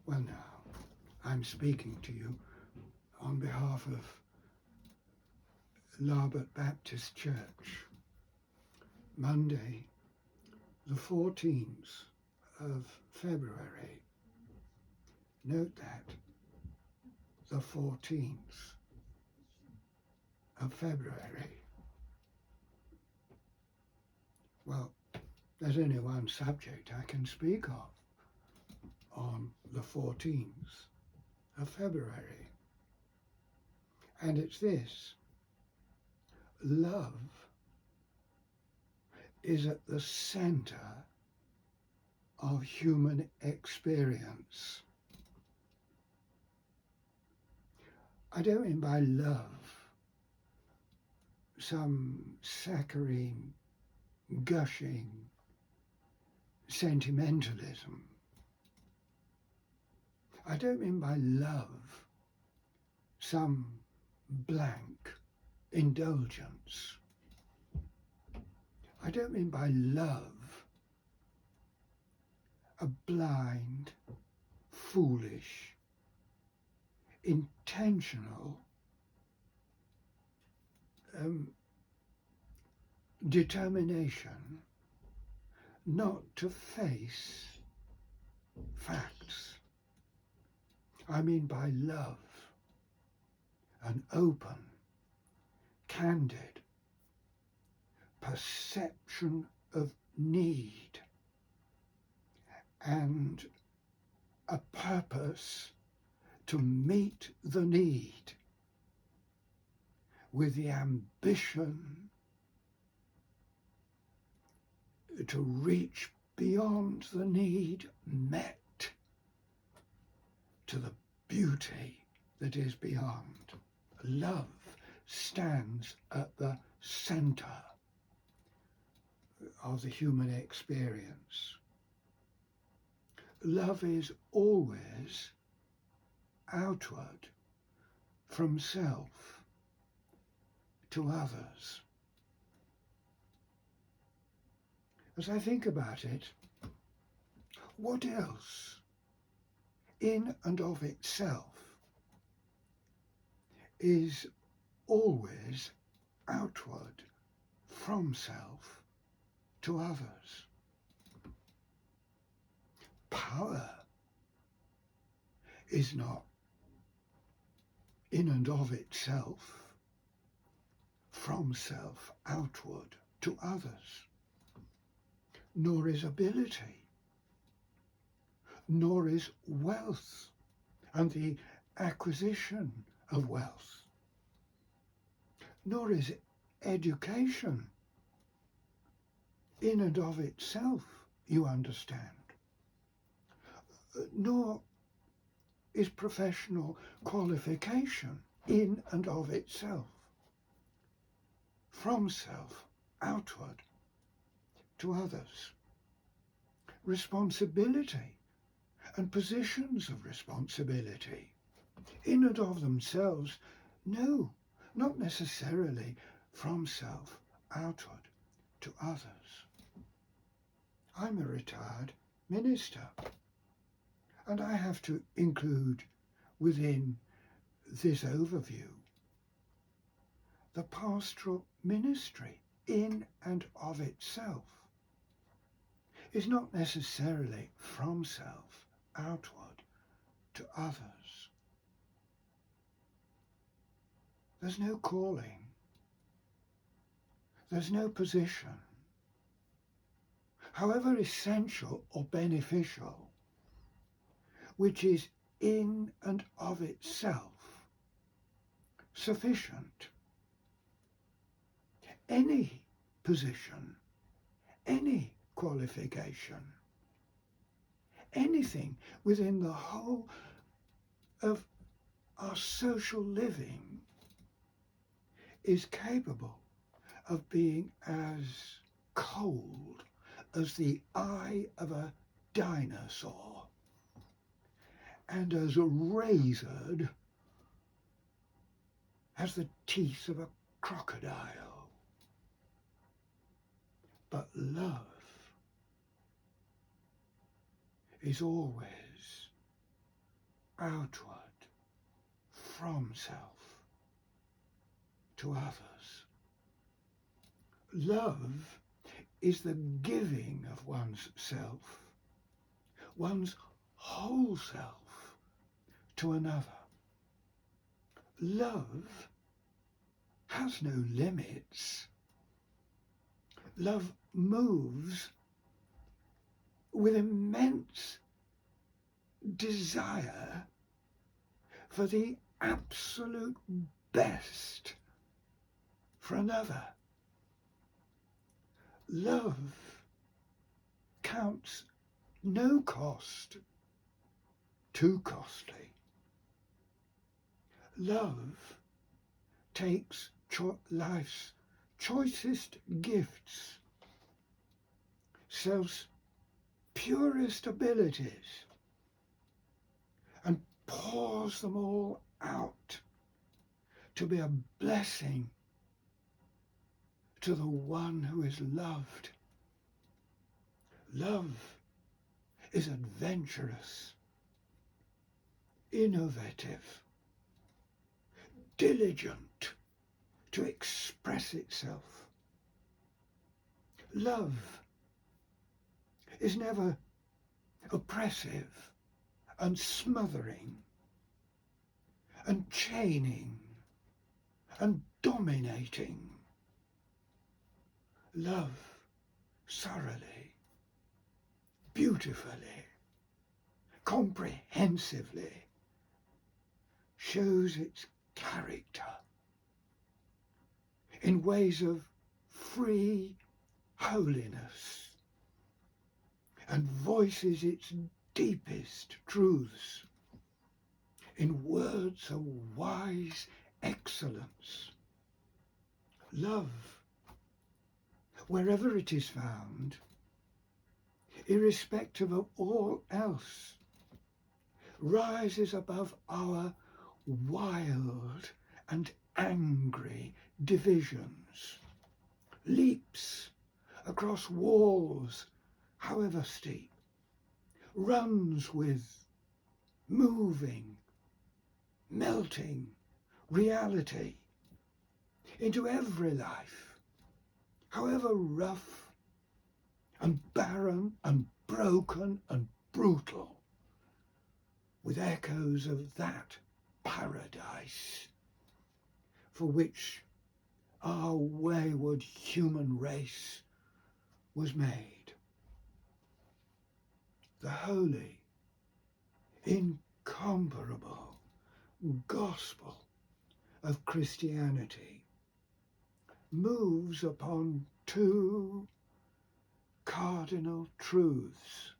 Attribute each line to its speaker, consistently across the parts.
Speaker 1: Well, now, I'm speaking to you on behalf of Larbert Baptist Church. Monday, the 14th of February. Note that, the 14th of February. Well, there's only one subject I can speak of on the 14th of February. And it's this: love is at the centre of human experience. I don't mean by love some saccharine, gushing sentimentalism. I don't mean by love some blank indulgence. I don't mean by love a blind, foolish, intentional determination not to face facts. I mean by love an open, candid perception of need and a purpose to meet the need with the ambition to reach beyond the need met to the beauty that is beyond. Love stands at the centre of the human experience. Love is always outward, from self to others. As I think about it, what else in and of itself is always outward, from self to others? Power is not in and of itself from self outward to others, nor is ability, nor is wealth and the acquisition of wealth, nor is education in and of itself, you understand, nor is professional qualification in and of itself from self outward to others. Responsibility and positions of responsibility in and of themselves, no, not necessarily from self outward to others. I'm a retired minister, and I have to include within this overview the pastoral ministry in and of itself is not necessarily from self outward to others. There's no calling, there's no position, however essential or beneficial, which is in and of itself sufficient. Any position, any qualification, anything within the whole of our social living is capable of being as cold as the eye of a dinosaur and as razored as the teeth of a crocodile. But love is always outward from self to others. Love is the giving of one's self, one's whole self, to another. Love has no limits. Love moves with immense desire for the absolute best for another. Love counts no cost too costly. Love takes life's choicest gifts, self's purest abilities, and pours them all out to be a blessing to the one who is loved. Love is adventurous, innovative, diligent to express itself. Love is never oppressive and smothering and chaining and dominating. Love thoroughly, beautifully, comprehensively shows its character in ways of free holiness and voices its deepest truths in words of wise excellence. Love, wherever it is found, irrespective of all else, rises above our wild and angry divisions, leaps across walls, however steep, runs with moving, melting reality into every life, however rough and barren and broken and brutal, with echoes of that paradise for which our wayward human race was made. The holy, incomparable gospel of Christianity moves upon two cardinal truths.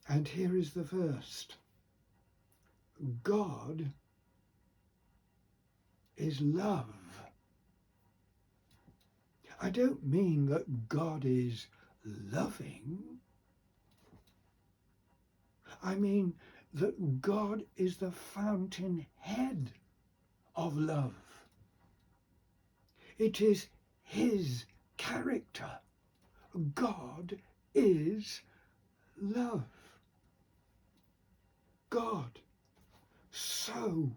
Speaker 1: And here is the first. God is love. I don't mean that God is loving. I mean that God is the fountainhead of love. It is his character. God is love. God so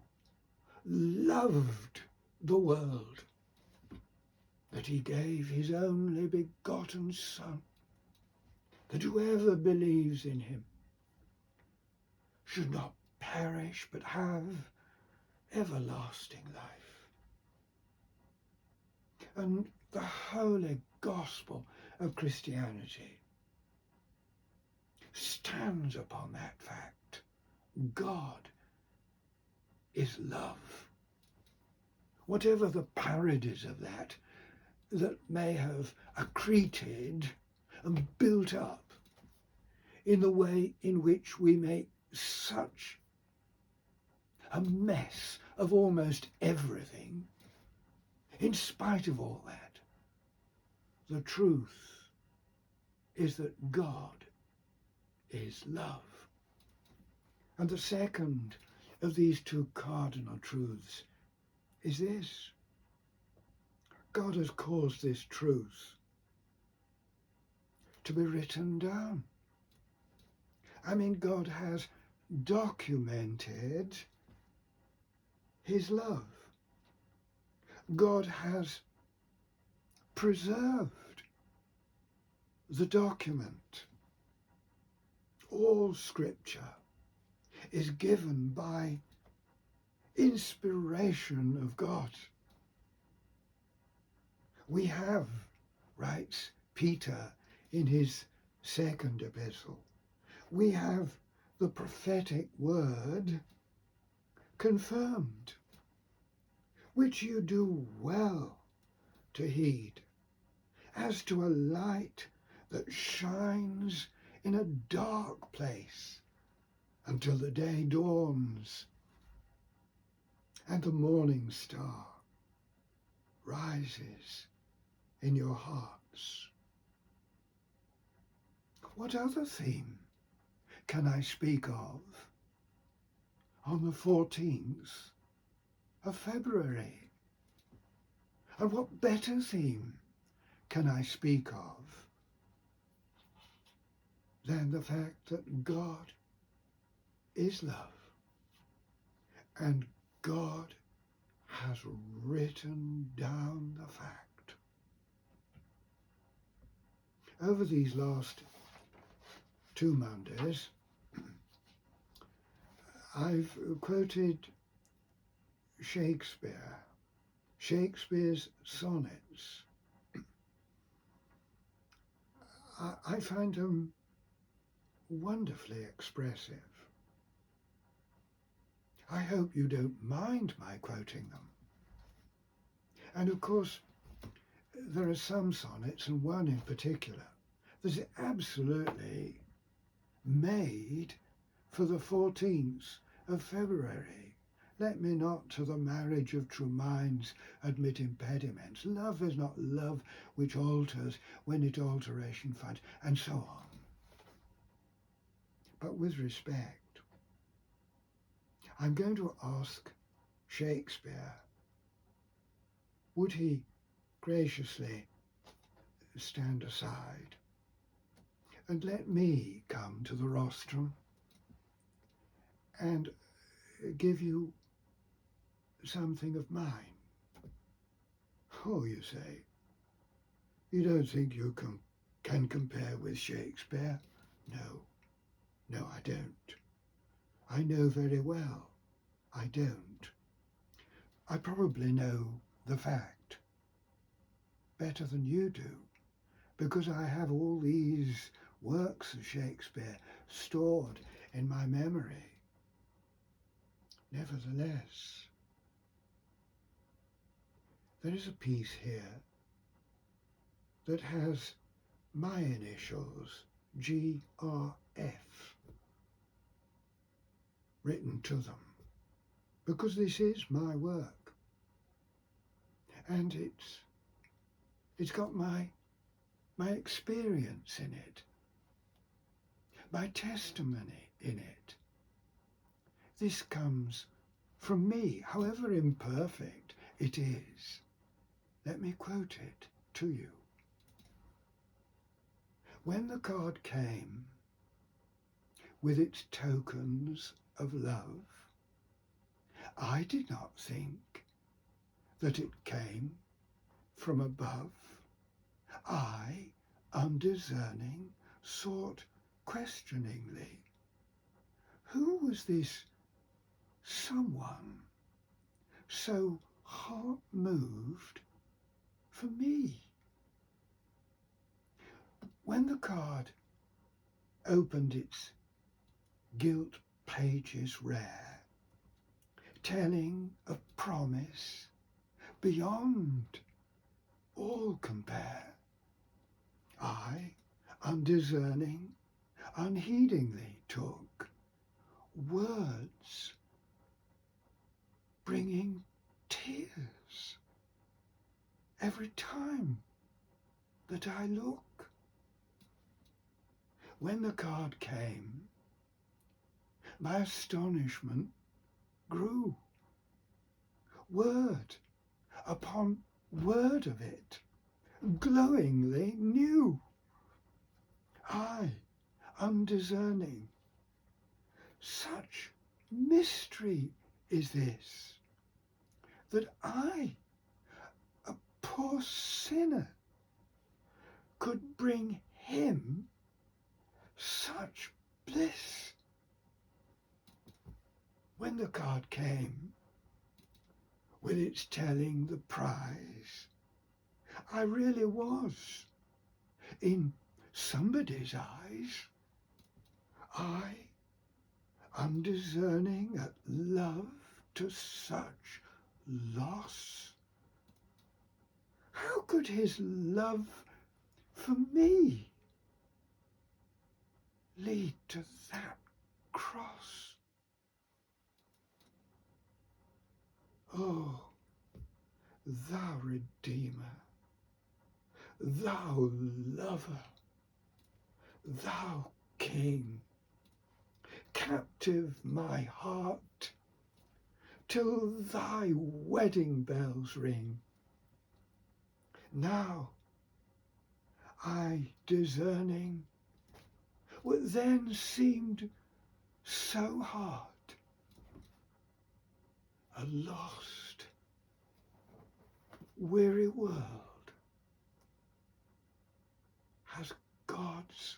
Speaker 1: loved the world that he gave his only begotten Son, that whoever believes in him should not perish but have everlasting life. And the holy gospel of Christianity stands upon that fact. God is love. Whatever the parodies of that may have accreted and built up in the way in which we make such a mess of almost everything, in spite of all that, the truth is that God is love. And the second of these two cardinal truths is this. God has caused this truth to be written down. I mean, God has documented his love. God has preserved the document. All scripture is given by inspiration of God. We have, writes Peter in his second epistle, we have the prophetic word confirmed, which you do well to heed, as to a light that shines in a dark place until the day dawns and the morning star rises in your hearts. What other theme can I speak of on the 14th of February? And what better theme can I speak of than the fact that God is love, and God has written down the fact. Over these last 2 Mondays, I've quoted Shakespeare's sonnets. I find them wonderfully expressive. I hope you don't mind my quoting them. And of course, there are some sonnets, and one in particular, that is absolutely made for the 14th of February. Let me not to the marriage of true minds admit impediments. Love is not love which alters when it alteration finds, and so on. But with respect, I'm going to ask Shakespeare, would he graciously stand aside and let me come to the rostrum and give you something of mine. Oh, you say, you don't think you can compare with Shakespeare? No, I don't. I know very well I don't. I probably know the fact better than you do, because I have all these works of Shakespeare stored in my memory. Nevertheless, there is a piece here that has my initials, G.R.F., written to them, because this is my work, and it's got my experience in it, my testimony in it. This comes from me, however imperfect it is. Let me quote it to you. When the card came with its tokens of love, I did not think that it came from above. I, undiscerning, sought questioningly, who was this someone so heart-moved for me? When the card opened its gilt pages rare, telling of promise beyond all compare, I, undiscerning, unheedingly took words bringing tears every time that I look. When the card came, my astonishment grew. Word upon word of it, glowingly new. I, undiscerning, such mystery is this, that I, a poor sinner, could bring him such bliss. When the card came, with its telling the prize, I really was, in somebody's eyes, I, undiscerning at love to such loss. How could his love for me lead to that cross? Oh, thou Redeemer, thou Lover, thou King, captive my heart till thy wedding bells ring. Now I discerning what then seemed so hard, a lost, weary world, has God's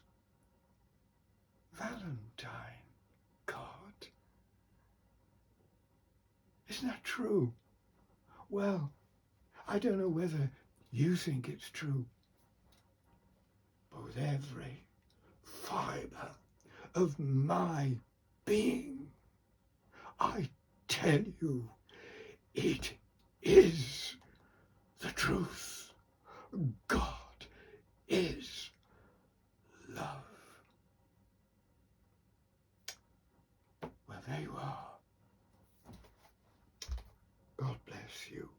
Speaker 1: Valentine card. Isn't that true? Well, I don't know whether you think it's true, but with every fibre of my being, I tell you, it is the truth. God is love. Well, there you are. God bless you.